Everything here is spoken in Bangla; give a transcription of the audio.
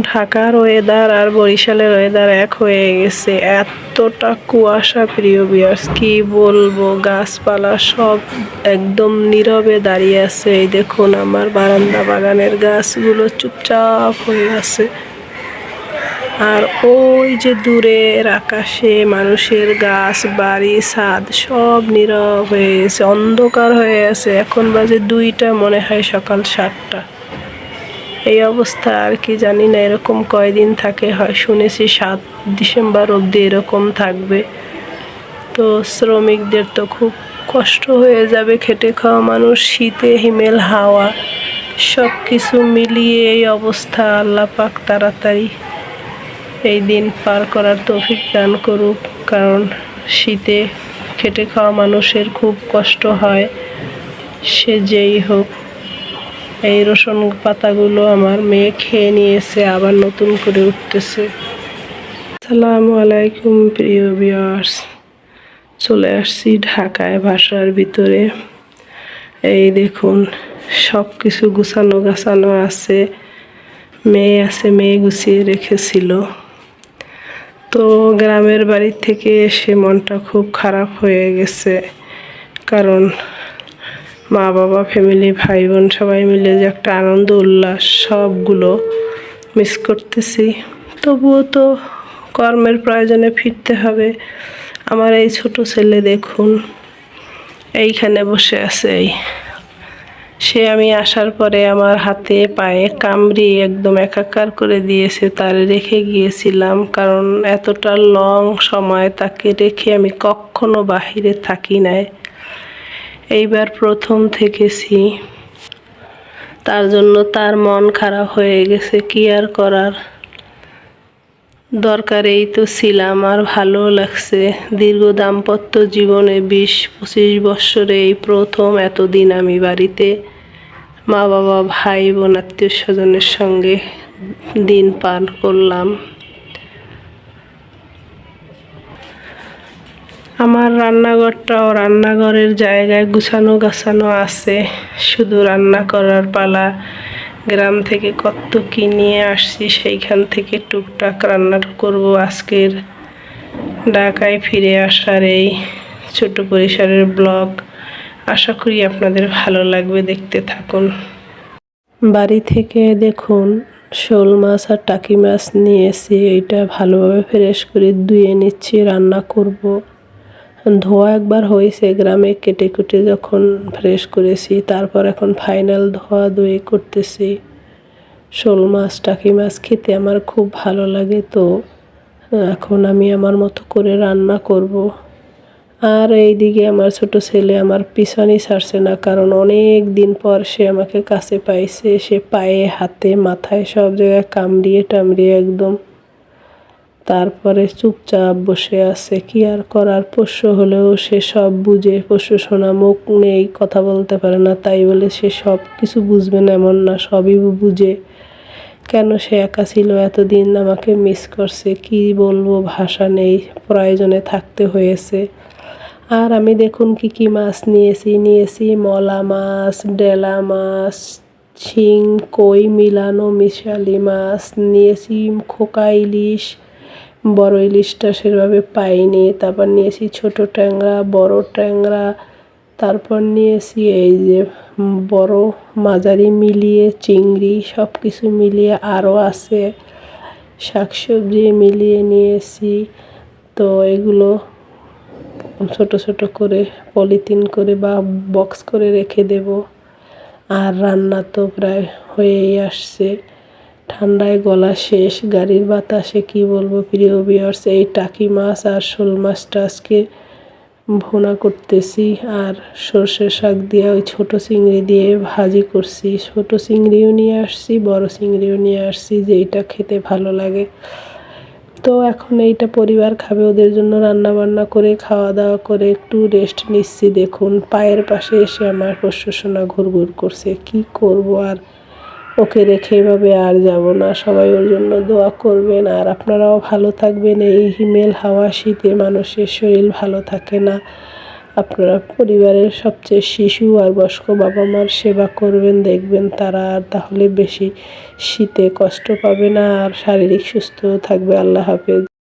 ঢাকার ওয়েদার আর বরিশালের ওয়েদার এক হয়ে গেছে। এতটা কুয়াশা প্রিয় ভিউয়ার্স, কি বলবো, গাছপালা সব একদম নীরবে দাঁড়িয়ে আছে। এই দেখুন আমার বারান্দা বাগানের গাছগুলো চুপচাপ হয়ে আছে। আর ওই যে দূরের আকাশে মানুষের গাছ বাড়ি ছাদ সব নীরব হয়ে গেছে, অন্ধকার হয়ে আছে। এখন বাজে 2টা, মনে হয় সকাল 7টা। এই অবস্থা আর কি জানি না এরকম কয়দিন থাকে, হয় শুনেছি 7 ডিসেম্বর অবধি এরকম থাকবে। তো শ্রমিকদের তো খুব কষ্ট হয়ে যাবে, খেটে খাওয়া মানুষ, শীতে হিমেল হাওয়া সব কিছু মিলিয়ে এই অবস্থা। আল্লাহ পাক তাড়াতাড়ি এই দিন পার করার তৌফিক দান করুক, কারণ শীতে খেটে খাওয়া মানুষের খুব কষ্ট হয়, সে যেই হোক। এই রসুন পাতাগুলো আমার মেয়ে খেয়ে নিয়েছে, আবার নতুন করে উঠতেছে। আসসালামু আলাইকুম প্রিয় ভিউয়ার্স, চলে আসছি ঢাকায় বাসার ভিতরে। এই দেখুন সব কিছু গুছানো গাছানো আছে, মেয়ে গুছিয়ে রেখেছিল। তো গ্রামের বাড়ি থেকে এসে মনটা খুব খারাপ হয়ে গেছে, কারণ মা বাবা ফ্যামিলি ভাই বোন সবাই মিলে যে একটা আনন্দ উল্লাস সবগুলো মিস করতেছি। তবুও তো কর্মের প্রয়োজনে ফিরতে হবে। আমার এই ছোট ছেলে দেখুন এইখানে বসে আছে, সে আমি আসার পরে আমার হাতে পায়ে কামড়িয়ে একদম একাকার করে দিয়েছে। তার রেখে গিয়েছিলাম, কারণ এতটা লং সময় তাকে রেখে আমি কখনো বাহিরে থাকি নাই, এইবার প্রথম থেকেছি। তার জন্য তার মন খারাপ হয়ে গেছে, কি আর করার, দরকারেই তো ছিলাম। আর ভালো লাগছে, দীর্ঘ দাম্পত্য জীবনে 20-25 বৎসরে এই প্রথম এতদিন আমি বাড়িতে মা বাবা ভাই বোন আত্মীয় স্বজনের সঙ্গে দিন পার করলাম। আমার রান্নাঘরটাও রান্নাঘরের জায়গায় গুছানো গাছানো আছে, শুধু রান্না করার পালা। গ্রাম থেকে কত কি নিয়ে আসছি, সেইখান থেকে টুকটাক রান্না করব। আজকের ঢাকায় ফিরে আসার এই ছোট পরিসরের ব্লগ, আশা করি আপনাদের ভালো লাগবে, দেখতে থাকুন। বাড়ি থেকে দেখুন শোল মাছ আর টাকি মাছ নিয়েছি, এইটা ভালোভাবে ফ্রেশ করে ধুয়ে নিচ্ছি, রান্না করব। ধোয়া একবার হয়েছে গ্রামে কেটে কুটে যখন ফ্রেশ করেছি, তারপর এখন ফাইনাল ধোয়া ধুয়ে করতেছি। শোল মাছ টাকি মাছ খেতে আমার খুব ভালো লাগে, তো এখন আমি আমার মতো করে রান্না করব। আর এইদিকে আমার ছোট ছেলে আমার পিছনই ছাড়ছে না, কারণ অনেক দিন পর সে আমাকে কাছে পাইছে। সে পায়ে হাতে মাথায় সব জায়গায় কামড়িয়ে টামড়িয়ে একদম, তারপরে চুপচাপ বসে আছে। কি আর করার, পোষ্য হলেও সে সব বুঝে। পোষ্য শোনা মুখ নেই, কথা বলতে পারে না, তাই বলে সে সব কিছু বুঝবে না এমন না, সবই বুঝে। কেন সে একা ছিল এতদিন, আমাকে মিস করছে, কি বলবো, ভাষা নেই, প্রয়োজনে থাকতে হয়েছে। আর আমি দেখুন কি কি মাছ নিয়েছি মলা মাছ, ডেলা মাছ, শিং কই মিলানো মিশালি মাছ নিয়েছি, খোকা ইলিশ, বড় ইলিশটা সেভাবে পাইনি। তারপর নিয়েছি ছোট ট্যাংরা, বড় ট্যাংরা, তারপর নিয়েছি এই যে বড় মাঝারি মিলিয়ে চিংড়ি, সব কিছু মিলিয়ে আরও আছে শাকসবজি মিলিয়ে নিয়েছি। তো এগুলো ছোট ছোট করে পলিথিন করে বা বক্স করে রেখে দেব। আর রান্না তো প্রায় হয়েই আসছে, ঠান্ডায় গলা শেষ, গাড়ির বাতাসে কি বলবো প্রিয় ভিউয়ার্স। এই টাকি মাছ আর শোল মাছটা আজকে ভুনা করতেছি, আর সর্ষে শাক দিয়ে ওই ছোটো চিংড়ি দিয়ে ভাজি করছি। ছোটো চিংড়িও নিয়ে আসছি, বড় চিংড়িও নিয়ে আসছি, যে এইটা খেতে ভালো লাগে। তো এখন এইটা পরিবার খাবে, ওদের জন্য রান্না বান্না করে খাওয়া দাওয়া করে একটু রেস্ট নিচ্ছি। দেখুন পায়ের পাশে এসে আমার পোষ্য সোনা ঘুরঘুর করছে, কি করব আর, ওকে রেখে এভাবে আর যাব না। সবাই ওর জন্য দোয়া করবেন, আর আপনারাও ভালো থাকবেন। এই হিমেল হাওয়া শীতে মানুষের শরীর ভালো থাকে না, আপনারা পরিবারের সবচেয়ে শিশু আর বয়স্ক বাবা মার সেবা করবেন, দেখবেন তারা আর তাহলে বেশি শীতে কষ্ট পাবে না আর শারীরিক সুস্থ থাকবে। আল্লাহ হাফেজ।